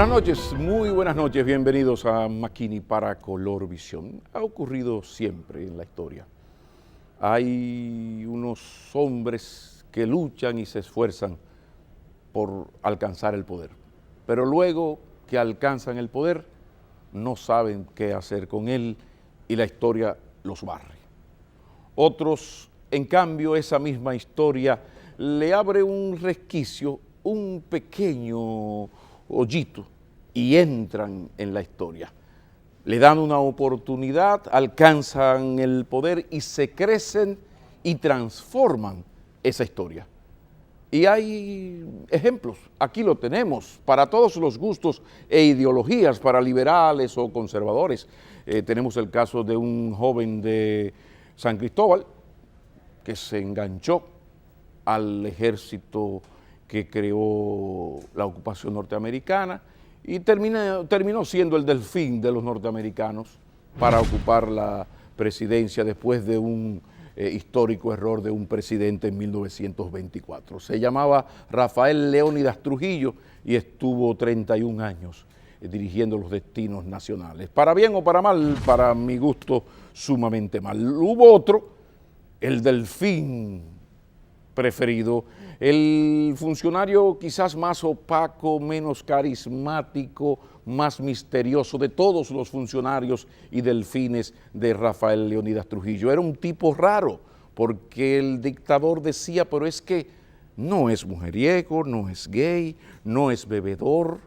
Buenas noches, muy buenas noches, bienvenidos a Makini para Color Visión. Ha ocurrido siempre en la historia. Hay unos hombres que luchan y se esfuerzan por alcanzar el poder, pero luego que alcanzan el poder no saben qué hacer con él y la historia los barre. Otros, en cambio, esa misma historia le abre un resquicio, un pequeño hoyito y entran en la historia. Le dan una oportunidad, alcanzan el poder y se crecen y transforman esa historia. Y hay ejemplos, aquí lo tenemos, para todos los gustos e ideologías, para liberales o conservadores. Tenemos el caso de un joven de San Cristóbal que se enganchó al ejército que creó la ocupación norteamericana y terminó siendo el delfín de los norteamericanos para ocupar la presidencia después de un histórico error de un presidente en 1924. Se llamaba Rafael Leónidas Trujillo y estuvo 31 años dirigiendo los destinos nacionales. Para bien o para mal, para mi gusto, sumamente mal. Hubo otro, el delfín preferido, el funcionario quizás más opaco, menos carismático, más misterioso de todos los funcionarios y delfines de Rafael Leónidas Trujillo. Era un tipo raro, porque el dictador decía, pero es que no es mujeriego, no es gay, no es bebedor,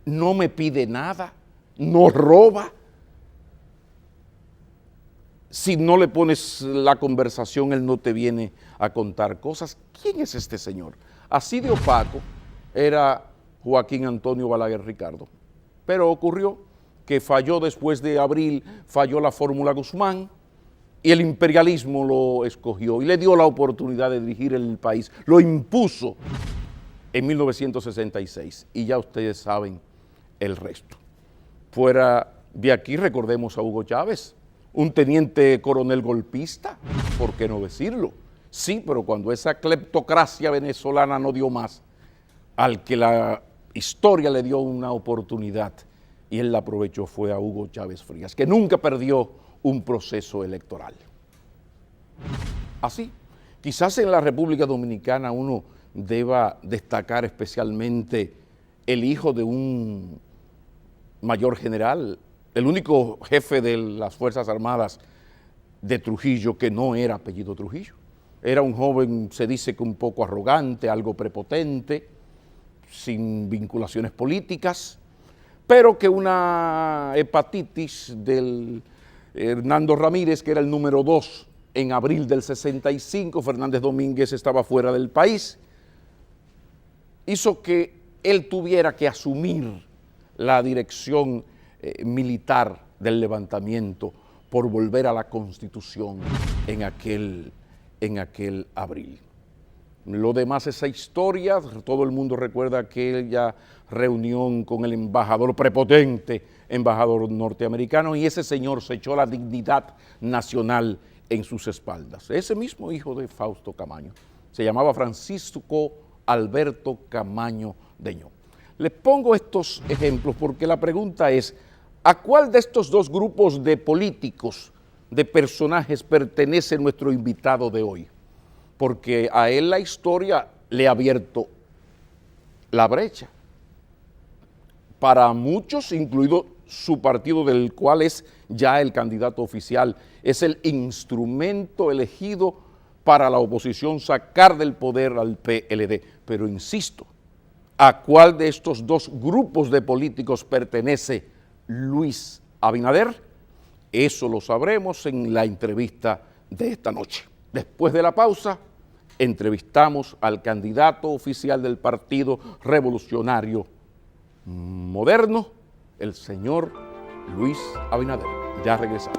no me pide nada, no roba. Si no le pones la conversación, él no te viene a contar cosas. ¿Quién es este señor? Así de opaco era Joaquín Antonio Balaguer Ricardo. Pero ocurrió que falló después de abril, falló la fórmula Guzmán y el imperialismo lo escogió y le dio la oportunidad de dirigir el país. Lo impuso en 1966 y ya ustedes saben el resto. Fuera de aquí recordemos a Hugo Chávez, un teniente coronel golpista, ¿por qué no decirlo? Sí, pero cuando esa cleptocracia venezolana no dio más, al que la historia le dio una oportunidad y él la aprovechó fue a Hugo Chávez Frías, que nunca perdió un proceso electoral. Así, quizás en la República Dominicana uno deba destacar especialmente el hijo de un mayor general, el único jefe de las Fuerzas Armadas de Trujillo que no era apellido Trujillo. Era un joven, se dice que un poco arrogante, algo prepotente, sin vinculaciones políticas, pero que una hepatitis del Hernando Ramírez, que era el número 2 en abril del 65, Fernández Domínguez estaba fuera del país, hizo que él tuviera que asumir la dirección militar del levantamiento por volver a la Constitución en aquel abril. Lo demás, esa historia, todo el mundo recuerda aquella reunión con el embajador prepotente, embajador norteamericano, y ese señor se echó la dignidad nacional en sus espaldas. Ese mismo hijo de Fausto Camaño, se llamaba Francisco Alberto Camaño Deño. Les pongo estos ejemplos porque la pregunta es, ¿a cuál de estos dos grupos de políticos, de personajes, pertenece nuestro invitado de hoy? Porque a él la historia le ha abierto la brecha. Para muchos, incluido su partido, del cual es ya el candidato oficial, es el instrumento elegido para la oposición sacar del poder al PLD. Pero insisto, ¿a cuál de estos dos grupos de políticos pertenece Luis Abinader? Eso lo sabremos en la entrevista de esta noche. Después de la pausa, entrevistamos al candidato oficial del Partido Revolucionario Moderno, el señor Luis Abinader. Ya regresamos.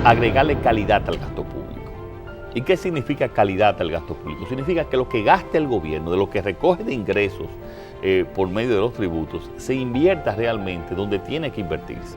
Agregarle calidad al gasto público. ¿Y qué significa calidad al gasto público? Significa que lo que gasta el gobierno, de lo que recoge de ingresos por medio de los tributos, se invierta realmente donde tiene que invertirse.